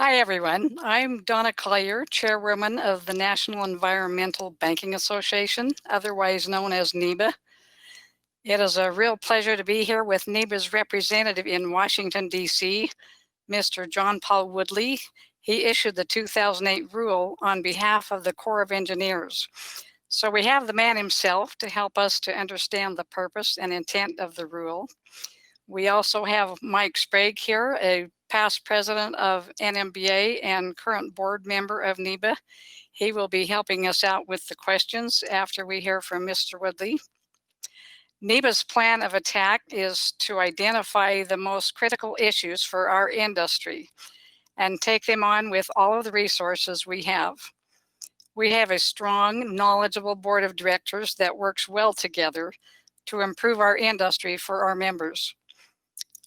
Hi, everyone. I'm Donna Collier, Chairwoman of the National Environmental Banking Association, otherwise known as NEBA. It is a real pleasure to be here with NEBA's representative in Washington, D.C., Mr. John Paul Woodley. He issued the 2008 rule on behalf of the Corps of Engineers. So we have the man himself to help us to understand the purpose and intent of the rule. We also have Mike Sprague here, a past president of NMBA and current board member of NEBA. He will be helping us out with the questions after we hear from Mr. Woodley. NEBA's plan of attack is to identify the most critical issues for our industry and take them on with all of the resources we have. We have a strong, knowledgeable board of directors that works well together to improve our industry for our members.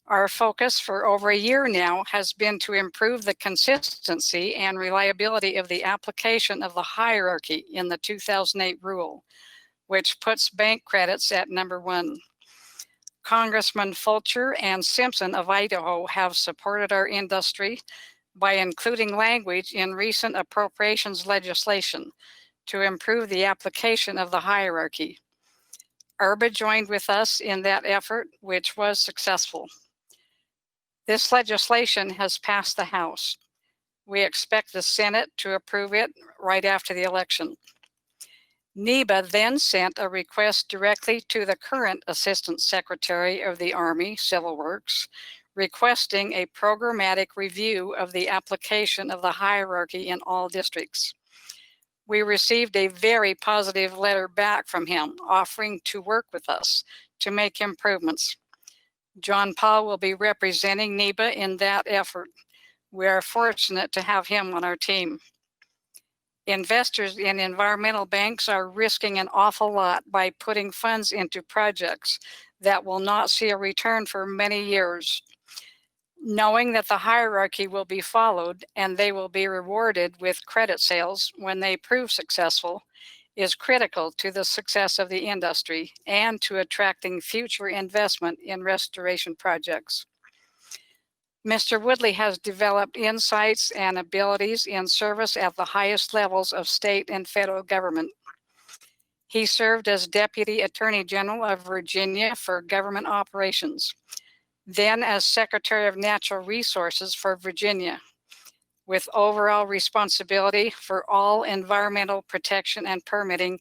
Our focus for over a year now has been to improve the consistency and reliability of the application of the hierarchy in the 2008 rule, which puts bank credits at number one. Congressman Fulcher and Simpson of Idaho have supported our industry by including language in recent appropriations legislation to improve the application of the hierarchy. URBA joined with us in that effort, which was successful. This legislation has passed the House. We expect the Senate to approve it right after the election. NEBA then sent a request directly to the current Assistant Secretary of the Army Civil Works, requesting a programmatic review of the application of the hierarchy in all districts. We received a very positive letter back from him, offering to work with us to make improvements. John Paul will be representing NEBA in that effort. We are fortunate to have him on our team. Investors in environmental banks are risking an awful lot by putting funds into projects that will not see a return for many years. Knowing that the hierarchy will be followed and they will be rewarded with credit sales when they prove successful is critical to the success of the industry and to attracting future investment in restoration projects. Mr. Woodley has developed insights and abilities in service at the highest levels of state and federal government. He served as Deputy Attorney General of Virginia for government operations, then as Secretary of Natural Resources for Virginia, with overall responsibility for all environmental protection and permitting,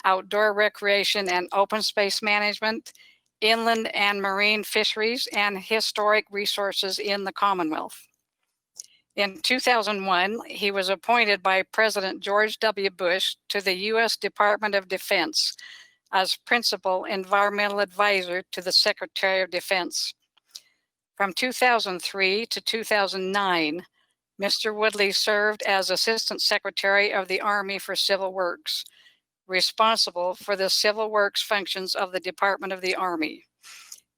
outdoor recreation and open space management, inland and marine fisheries, and historic resources in the Commonwealth. In 2001, he was appointed by President George W. Bush to the U.S. Department of Defense as Principal Environmental Advisor to the Secretary of Defense. From 2003 to 2009, Mr. Woodley served as Assistant Secretary of the Army for Civil Works, responsible for the civil works functions of the Department of the Army,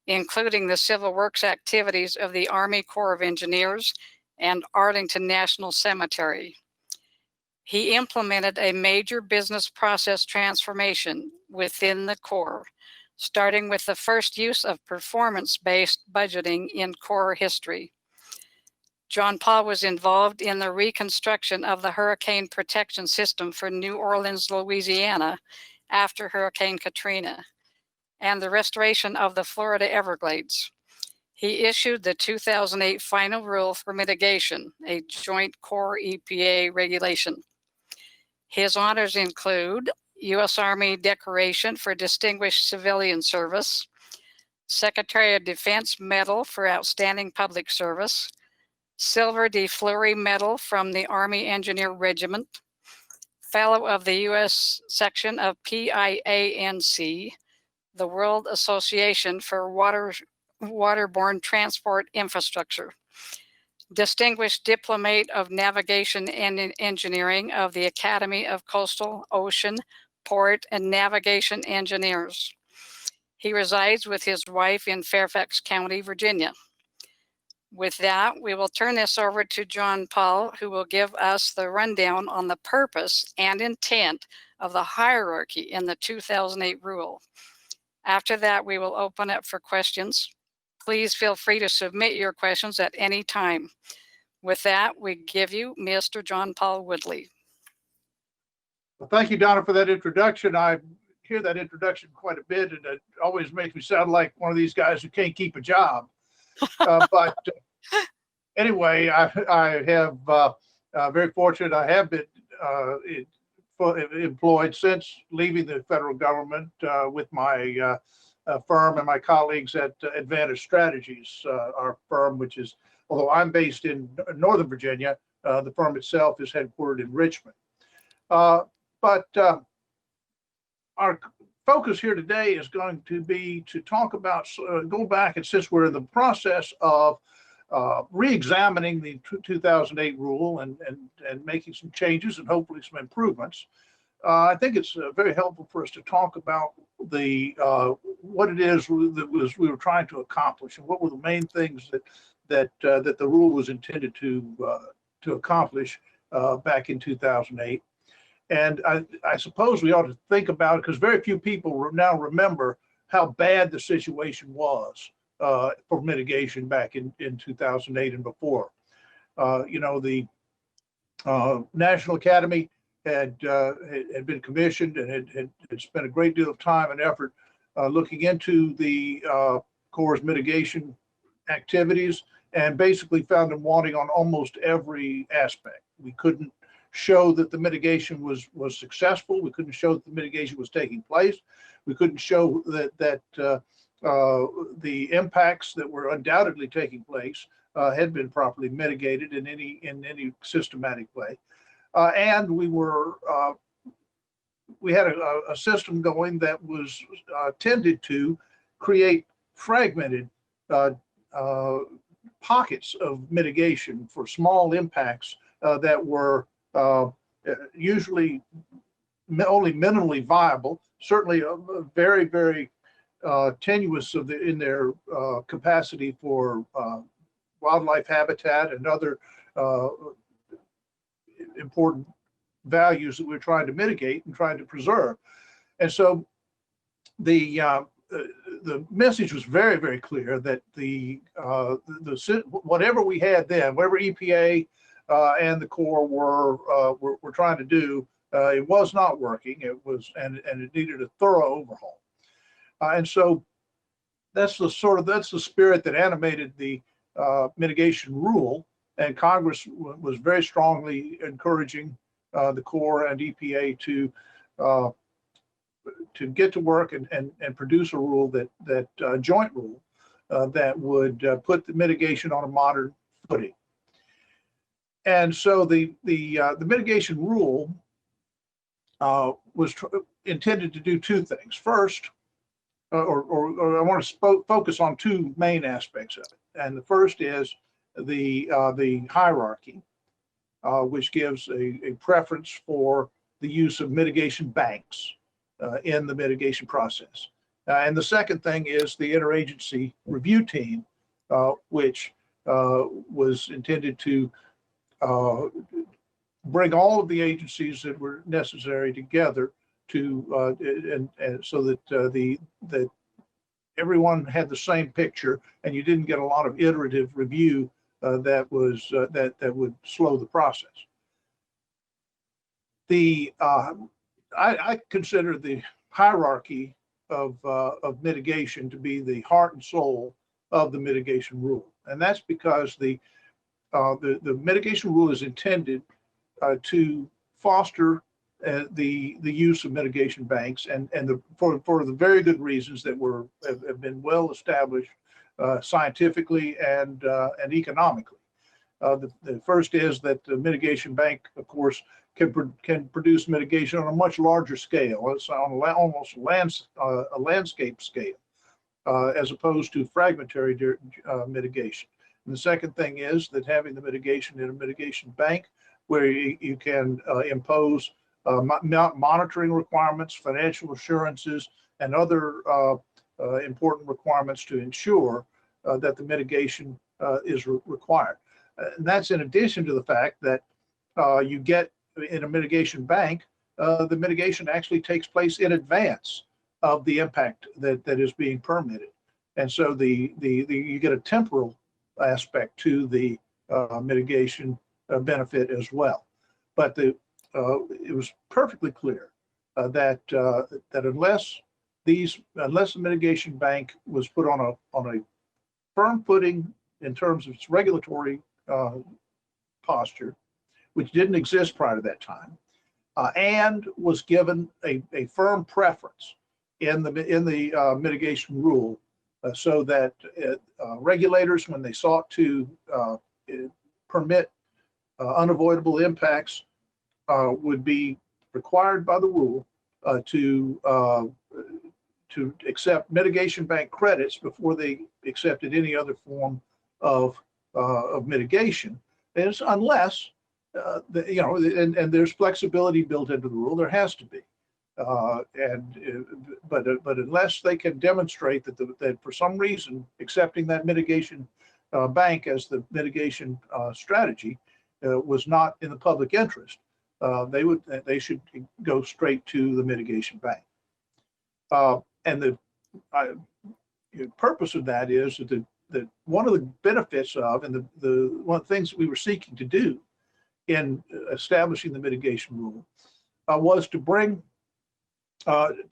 including the civil works activities of the Army Corps of Engineers and Arlington National Cemetery. He implemented a major business process transformation within the Corps, starting with the first use of performance-based budgeting in Corps history. John Paul was involved in the reconstruction of the hurricane protection system for New Orleans, Louisiana, after Hurricane Katrina, and the restoration of the Florida Everglades. He issued the 2008 Final Rule for Mitigation, a joint Corps EPA regulation. His honors include U.S. Army Decoration for Distinguished Civilian Service, Secretary of Defense Medal for Outstanding Public Service, Silver de Fleury Medal from the Army Engineer Regiment, Fellow of the U.S. Section of PIANC, the World Association for Waterborne Transport Infrastructure, Distinguished Diplomate of Navigation and Engineering of the Academy of Coastal, Ocean, Port, and Navigation Engineers. He resides with his wife in Fairfax County, Virginia. With that, we will turn this over to John Paul, who will give us the rundown on the purpose and intent of the hierarchy in the 2008 rule. After that, we will open up for questions. Please feel free to submit your questions at any time. With that, we give you Mr. John Paul Woodley. Well, thank you, Donna, for that introduction. I hear that introduction quite a bit, and it always makes me sound like one of these guys who can't keep a job. But anyway, I have very fortunate. I have been employed since leaving the federal government with my firm and my colleagues at Advantage Strategies, our firm, which is, although I'm based in Northern Virginia, the firm itself is headquartered in Richmond. But our focus here today is going to be to talk about, go back, and since we're in the process of re-examining the 2008 rule and making some changes and hopefully some improvements, I think it's very helpful for us to talk about the what it is that we were trying to accomplish and what were the main things that the rule was intended to accomplish back in 2008. And I suppose we ought to think about it because very few people now remember how bad the situation was for mitigation back in 2008 and before. The National Academy had been commissioned and had spent a great deal of time and effort looking into the Corps' mitigation activities, and basically found them wanting on almost every aspect. We couldn't show that the mitigation was successful. We couldn't show that the mitigation was taking place. We couldn't show that the impacts that were undoubtedly taking place had been properly mitigated in any systematic way. And we had a system going that was tended to create fragmented pockets of mitigation for small impacts that were usually only minimally viable, certainly very, very tenuous in their capacity for wildlife habitat and other important values that we're trying to mitigate and trying to preserve. And so the message was very, very clear that whatever we had then, whatever EPA and the Corps were trying to do, it was not working. It was, and it needed a thorough overhaul. And so that's the spirit that animated the mitigation rule. And Congress was very strongly encouraging the Corps and EPA to get to work and produce a rule that joint rule that would put the mitigation on a modern footing. And so the mitigation rule was intended to do two things. First, or I want to focus on two main aspects of it. And the first is the hierarchy, which gives a preference for the use of mitigation banks in the mitigation process. And the second thing is the interagency review team, which was intended to bring all of the agencies that were necessary together to and so that that everyone had the same picture, and you didn't get a lot of iterative review that would slow the process. I consider the hierarchy of mitigation to be the heart and soul of the mitigation rule, and that's because the mitigation rule is intended to foster the use of mitigation banks, and for the very good reasons that have been well established scientifically and economically. The first is that the mitigation bank, of course, can produce mitigation on a much larger scale. It's on almost a landscape scale, as opposed to fragmentary mitigation. And the second thing is that having the mitigation in a mitigation bank, where you can impose monitoring requirements, financial assurances, and other important requirements to ensure that the mitigation is required. And that's in addition to the fact that you get in a mitigation bank, the mitigation actually takes place in advance of the impact that is being permitted. And so you get a temporal aspect to the mitigation benefit as well. But it was perfectly clear that unless the mitigation bank was put on a firm footing in terms of its regulatory posture, which didn't exist prior to that time, and was given a firm preference in the mitigation rule, so that regulators, when they sought to permit unavoidable impacts, would be required by the rule to accept mitigation bank credits before they accepted any other form of mitigation. Is unless and there's flexibility built into the rule. There has to be, but unless they can demonstrate that for some reason accepting that mitigation bank as the mitigation strategy was not in the public interest, they should go straight to the mitigation bank. And the purpose of that is that one of the benefits of, and one of the things that we were seeking to do in establishing the mitigation rule was to bring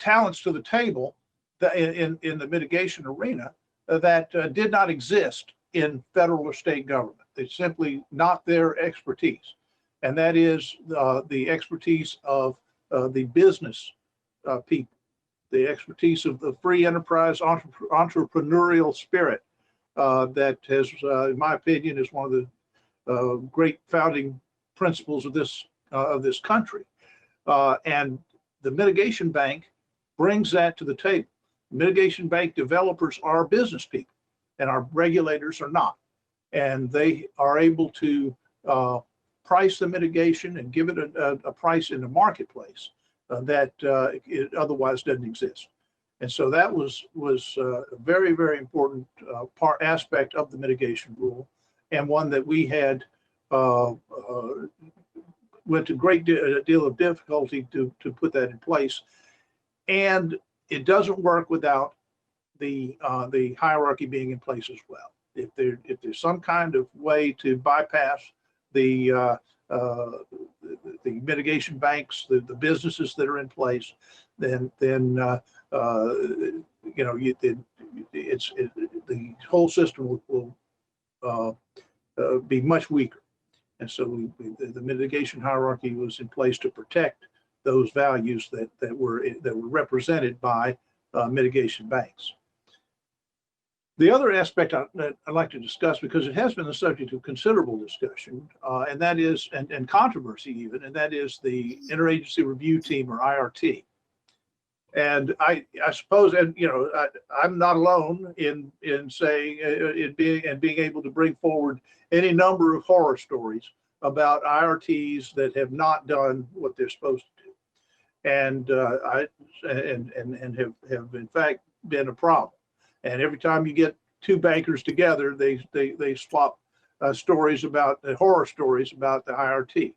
talents to the table that in the mitigation arena that did not exist in federal or state government. It's simply not their expertise. And that is the expertise of the business people, the expertise of the free enterprise entrepreneurial spirit that has, in my opinion, is one of the great founding principles of this country. And the mitigation bank brings that to the table. Mitigation bank developers are business people, and our regulators are not. And they are able to price the mitigation and give it a price in the marketplace that it otherwise doesn't exist. And so that was a very, very important aspect of the mitigation rule, and one that we had went to great deal of difficulty to put that in place. And it doesn't work without the hierarchy being in place as well. If there's some kind of way to bypass the mitigation banks, the businesses that are in place, then the whole system will be much weaker. And so the mitigation hierarchy was in place to protect those values that were represented by mitigation banks. The other aspect that I'd like to discuss, because it has been the subject of considerable discussion, and that is, and controversy even, and that is the Interagency Review Team, or IRT. And I suppose, and I'm not alone in saying being able to bring forward any number of horror stories about IRTs that have not done what they're supposed to do, and have in fact been a problem. And every time you get two bankers together, they swap stories about horror stories about the IRT.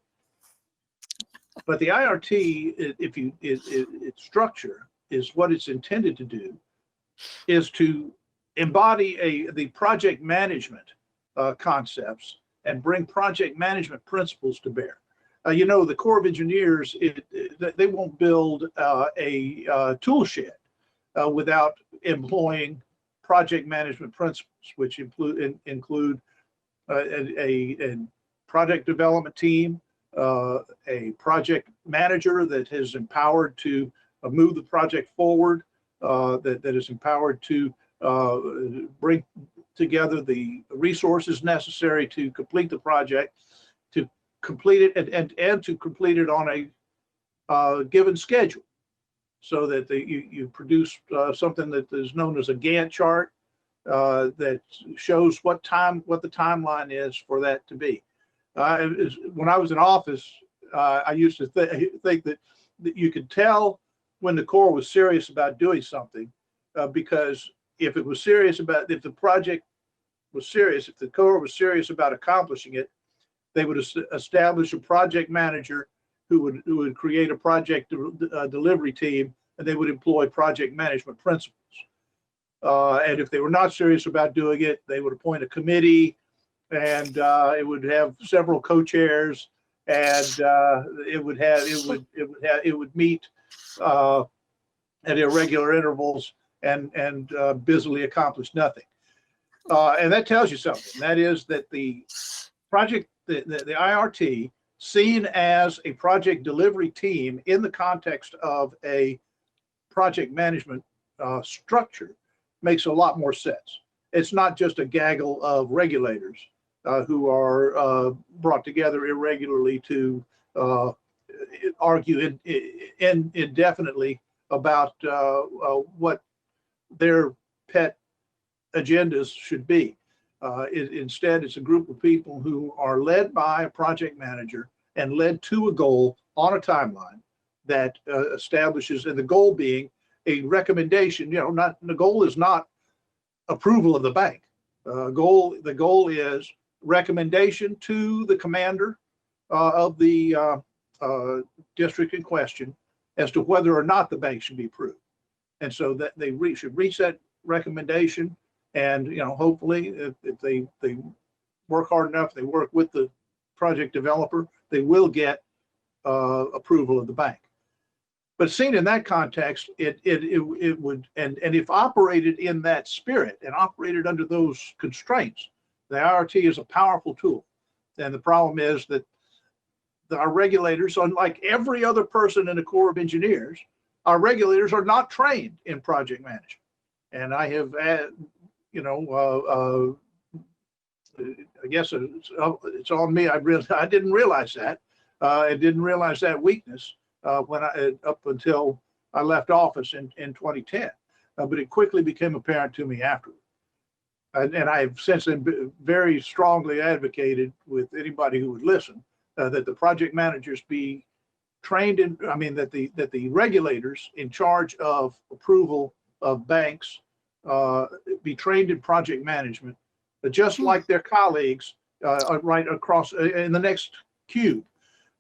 But the IRT, its structure is what it's intended to do, is to embody the project management concepts and bring project management principles to bear. The Corps of Engineers, they won't build a tool shed without employing project management principles, which include a project development team, a project manager that is empowered to move the project forward, that is empowered to bring together the resources necessary to complete the project, to complete it and to complete it on a given schedule, so that you produce something that is known as a Gantt chart that shows what the timeline is for that to be. When I was in office, I used to think that you could tell when the Corps was serious about doing something, because if the project was serious, if the Corps was serious about accomplishing it, they would establish a project manager who would create a project delivery team, and they would employ project management principles. And if they were not serious about doing it, they would appoint a committee and it would have several co-chairs, and it would meet at irregular intervals and busily accomplish nothing. And that tells you something. That is that the project, the IRT, seen as a project delivery team in the context of a project management structure, makes a lot more sense. It's not just a gaggle of regulators who are brought together irregularly to argue indefinitely about what their pet agendas should be. Instead, it's a group of people who are led by a project manager and led to a goal on a timeline that establishes, and the goal being a recommendation. Not the goal is not approval of the bank. The goal is recommendation to the commander of the district in question as to whether or not the bank should be approved. And so that they should reach that recommendation, and hopefully if they work hard enough, they work with the project developer, they will get approval of the bank. But seen in that context, it would, and if operated in that spirit and operated under those constraints, the IRT is a powerful tool. And the problem is that our regulators, unlike every other person in the Corps of Engineers, our regulators are not trained in project management. And I have, I guess it's on me. I didn't realize that. I didn't realize that weakness up until I left office in 2010. But it quickly became apparent to me afterward. And I have since then very strongly advocated with anybody who would listen that the project managers be trained in, that the regulators in charge of approval of banks be trained in project management, just like their colleagues right across in the next cube.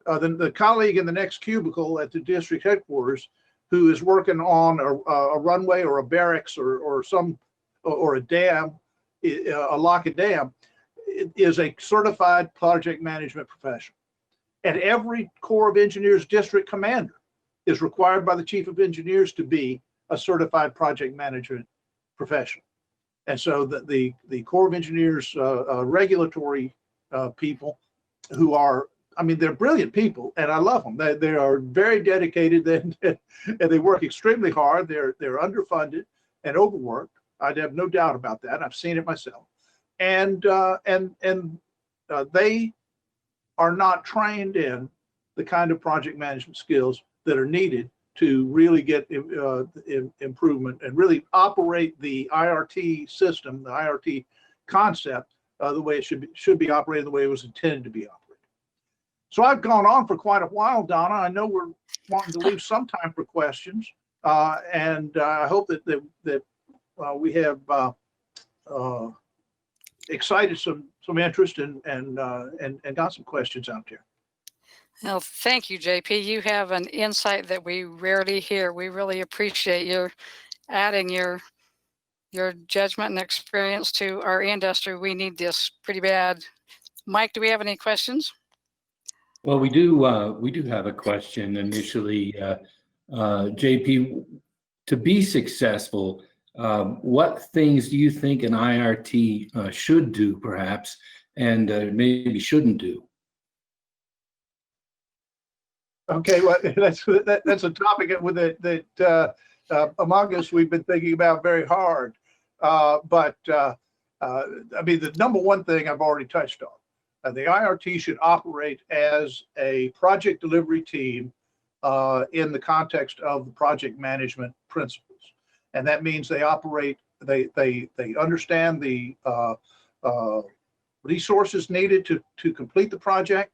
The colleague in the next cubicle at the district headquarters who is working on a runway or a barracks or a dam, a lock and dam, is a certified project management professional. And every Corps of Engineers district commander is required by the Chief of Engineers to be a certified project management professional. And so the Corps of Engineers regulatory people who are, they're brilliant people, and I love them. They are very dedicated, and they work extremely hard. They're underfunded and overworked. I have no doubt about that. I've seen it myself. And they are not trained in the kind of project management skills that are needed to really get improvement and really operate the IRT system, the IRT concept, the way it should be operated, the way it was intended to be operated. So I've gone on for quite a while, Donna. I know we're wanting to leave some time for questions, and I hope that we have excited some interest and got some questions out there. Well, thank you, JP. You have an insight that we rarely hear. We really appreciate your adding your judgment and experience to our industry. We need this pretty bad. Mike, do we have any questions? Well, we do have a question initially. JP, to be successful, what things do you think an IRT should do, perhaps, and maybe shouldn't do? Okay, well, that's a topic that among us we've been thinking about very hard. But the number one thing I've already touched on. The IRT should operate as a project delivery team in the context of the project management principles, and that means they operate. They understand the resources needed to complete the project,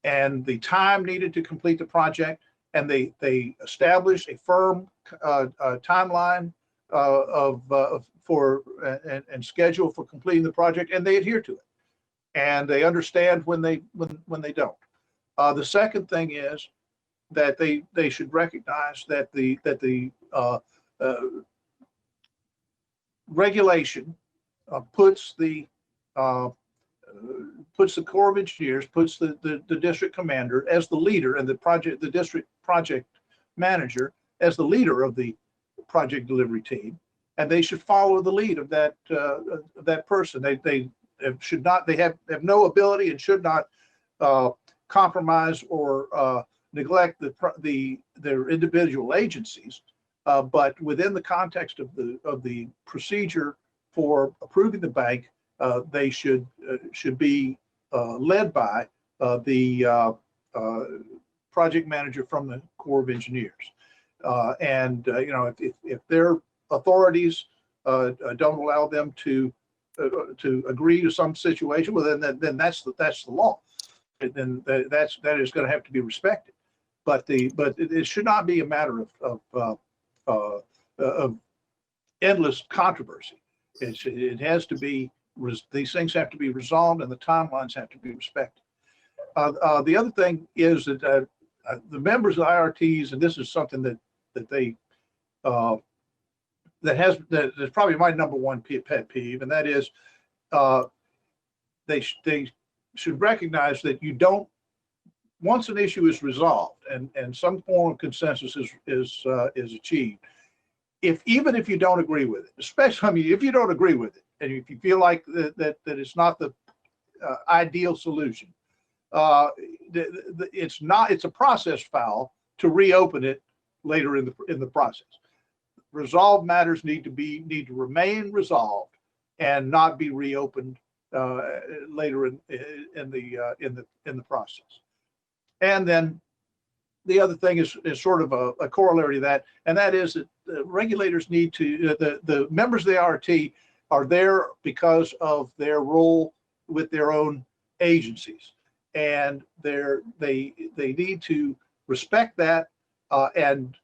and the time needed to complete the project, and they establish a firm timeline and schedule for completing the project, and they adhere to it, and they understand when they don't. The second thing is that they should recognize that the regulation puts the puts the Corps of Engineers, puts the district commander as the leader, and the district project manager as the leader of the project delivery team, and they should follow the lead of that person. They should not. They have no ability and should not compromise or neglect their individual agencies, but within the context of the procedure for approving the bank, they should be led by the project manager from the Corps of Engineers. If their authorities don't allow them to agree to some situation, well, then that's the law. Then that is going to have to be respected. But it should not be a matter of endless controversy. It has to be. These things have to be resolved, and the timelines have to be respected. The other thing is that the members of IRTs, and this is something that is probably my number one pet peeve, and that is they should recognize that you don't, once an issue is resolved and some form of consensus is achieved, even if you don't agree with it, especially if you don't agree with it, and if you feel like that it's not the ideal solution, it's a process foul to reopen it later in the process. Resolved matters need to remain resolved and not be reopened later in the process. And then the other thing is sort of a corollary to that, and that is that regulators need to the members of the IRT are there because of their role with their own agencies, and they need to respect that and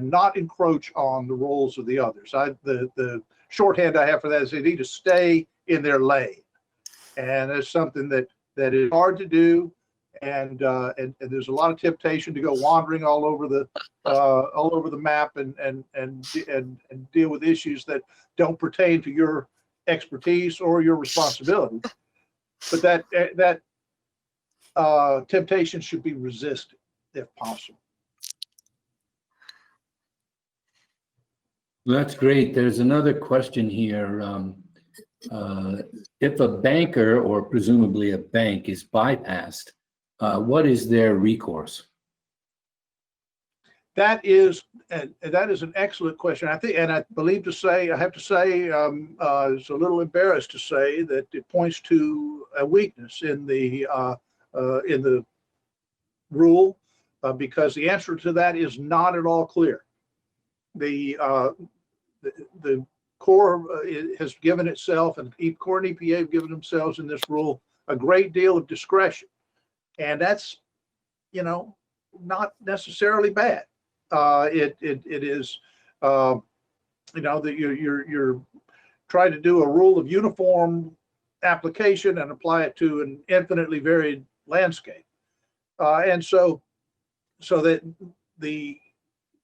not encroach on the roles of the others. The shorthand I have for that is they need to stay in their lane, and it's something that is hard to do, and there's a lot of temptation to go wandering all over the map and deal with issues that don't pertain to your expertise or your responsibility. But that temptation should be resisted if possible. That's great. There's another question here. If a banker or presumably a bank is bypassed, what is their recourse? That is an excellent question. I think, and I have to say, it's a little embarrassed to say that it points to a weakness in the rule, because the answer to that is not at all clear. The Corps has given itself, and Corps and EPA have given themselves in this rule a great deal of discretion, and that's not necessarily bad. It is that you're trying to do a rule of uniform application and apply it to an infinitely varied landscape, and so that the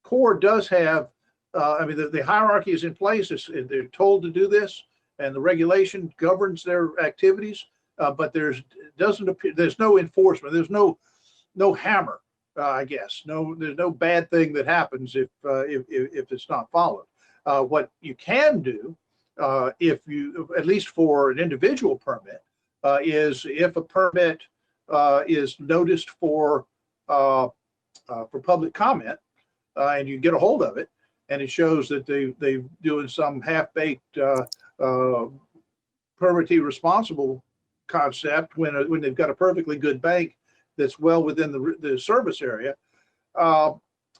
Corps does have. The hierarchy is in place. They're told to do this, and the regulation governs their activities. But there's no enforcement. There's no hammer. I guess there's no bad thing that happens if it's not followed. What you can do, if you, at least for an individual permit, is if a permit is noticed for public comment, and you get a hold of it, and it shows that they're doing some half-baked permittee responsible concept when they've got a perfectly good bank that's well within the service area,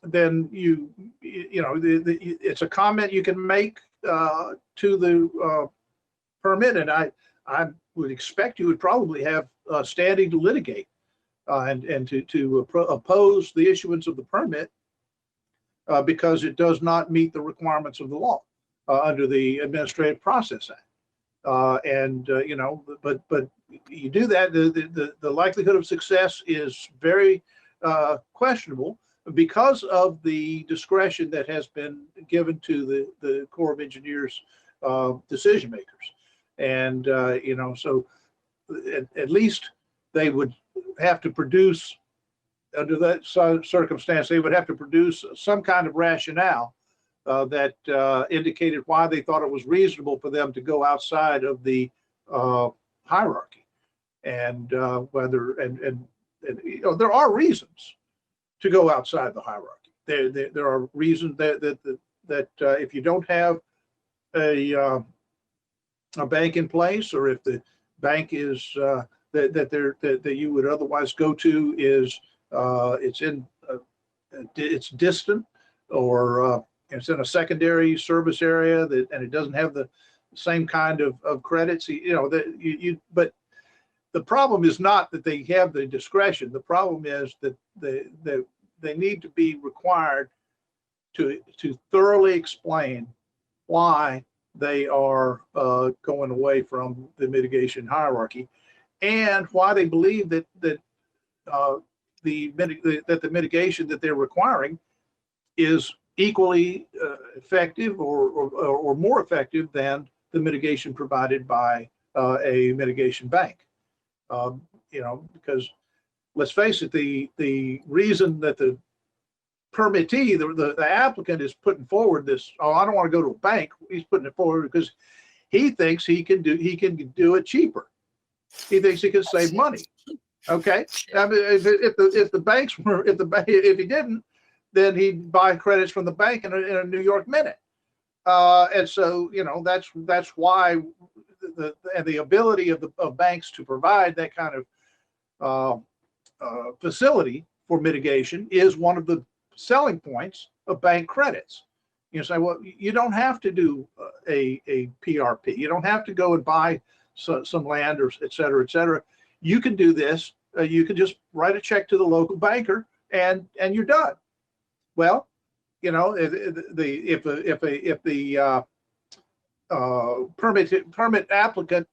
then it's a comment you can make to the permit, and I would expect you would probably have standing to litigate and to oppose the issuance of the permit because it does not meet the requirements of the law under the Administrative Process Act. But you do that, the likelihood of success is very questionable because of the discretion that has been given to the Corps of Engineers decision makers. And so at least they would have to produce, under that circumstance, they would have to produce some kind of rationale that indicated why they thought it was reasonable for them to go outside of the hierarchy. And you know, there are reasons to go outside the hierarchy. There are reasons that if you don't have a bank in place, or if the bank is that you would otherwise go to is it's distant, or it's in a secondary service area and it doesn't have the same kind of credits. You know that but the problem is not that they have the discretion. The problem is that they need to be required to thoroughly explain why they are going away from the mitigation hierarchy, and why they believe that the mitigation that they're requiring is equally effective or more effective than the mitigation provided by a mitigation bank. You know, because let's face it, the reason that the permittee, the applicant, is putting forward this, oh, I don't want to go to a bank. He's putting it forward because he thinks he can do it cheaper. He thinks he can save money. Okay, I mean, if the banks were, if he didn't, then he'd buy credits from the bank in a New York minute. And so, you know, that's why the ability of banks to provide that kind of facility for mitigation is one of the selling points of bank credits. You say, well, you don't have to do a PRP. You don't have to go and buy some land, or et cetera, et cetera. You can do this. You can just write a check to the local banker and you're done. Well, you know, if the permit applicant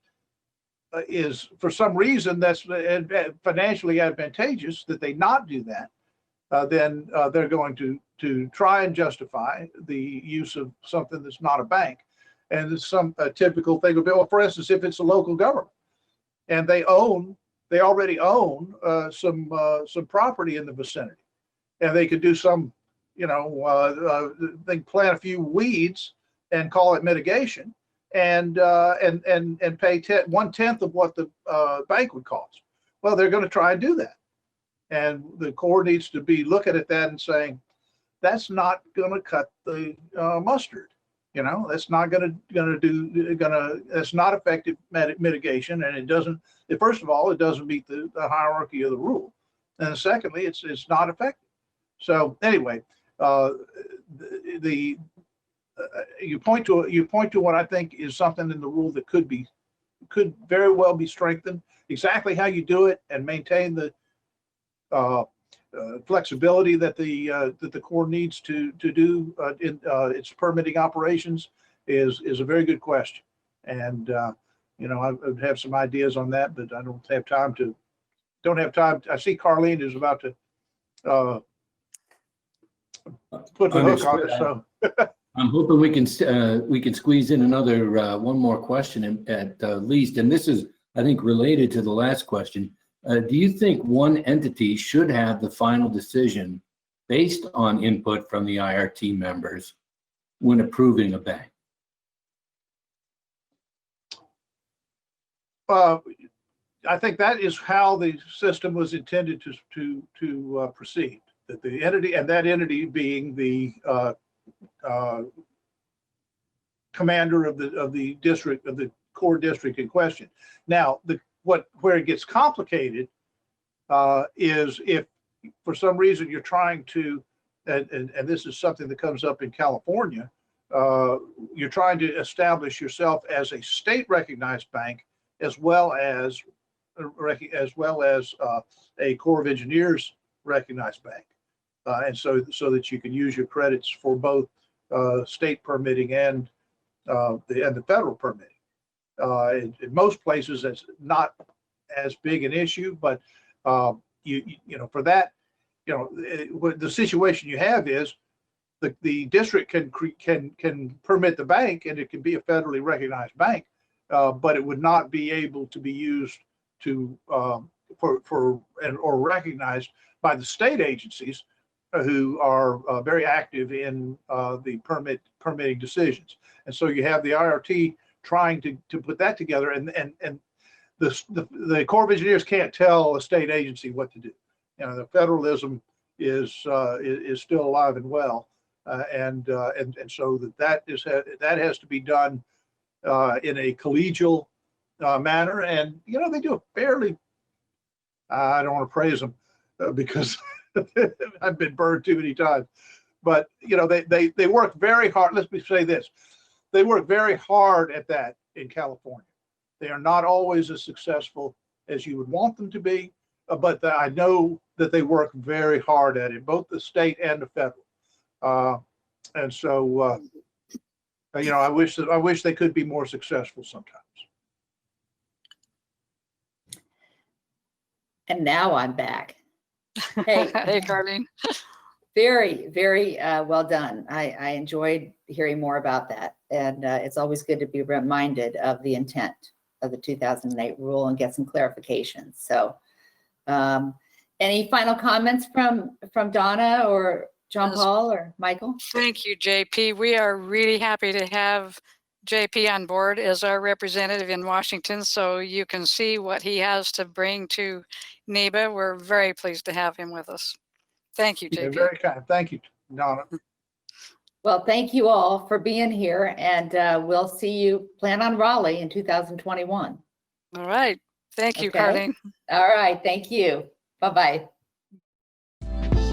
is, for some reason that's financially advantageous, that they not do that, then they're going to try and justify the use of something that's not a bank. And it's some typical thing would be, well, for instance, if it's a local government and they already own some property in the vicinity, and they could do some, you know, they plant a few weeds and call it mitigation, and pay 1/10 of what the bank would cost. Well, they're going to try and do that, and the Corps needs to be looking at that and saying, that's not going to cut the mustard. You know, that's not that's not effective mitigation, and it doesn't. First of all, it doesn't meet the hierarchy of the rule, and secondly, it's not effective. So anyway, you point to what I think is something in the rule that could very well be strengthened. Exactly how you do it and maintain the flexibility that the Corps needs to do in its permitting operations is a very good question. And you know, I would have some ideas on that, but I don't have time. I see Carlene is about to put the hook on it. So I'm hoping we can squeeze in another one more question at least, and this is, I think, related to the last question. Do you think one entity should have the final decision based on input from the IRT members when approving a bank? I think that is how the system was intended to proceed. That the entity, and that entity being the commander of the district, of the core district in question. Now, where it gets complicated is if for some reason you're trying to, and this is something that comes up in California, you're trying to establish yourself as a state recognized bank as well as a Corps of Engineers recognized bank, and so that you can use your credits for both state permitting and the federal permitting. In most places, that's not as big an issue, but you know, for that, you know, the situation you have is the district can permit the bank, and it can be a federally recognized bank, but it would not be able to be used or recognized by the state agencies who are very active in the permitting decisions. And so you have the IRT trying to put that together, and the Corps of Engineers can't tell a state agency what to do. You know, the federalism is still alive and well, and so that has to be done in a collegial manner. And you know, they do a fairly, I don't want to praise them because I've been burned too many times, but you know, they work very hard. Let me say this: they work very hard at that in California. They are not always as successful as you would want them to be, but I know that they work very hard at it, both the state and the federal. And so, you know, I wish they could be more successful sometimes. And now I'm back. Hey, Hey, Carlene. very, very well done. I enjoyed hearing more about that. And it's always good to be reminded of the intent of the 2008 rule and get some clarifications. So any final comments from Donna or John Paul or Michael? Thank you, JP. We are really happy to have JP on board as our representative in Washington, so you can see what he has to bring to NEBA. We're very pleased to have him with us. Thank you, They're JP. very kind. Thank you, Donna. Well, thank you all for being here, and we'll see you. Plan on Raleigh in 2021. All right. Thank you, Okay. Carlene. All right. Thank you. Bye-bye.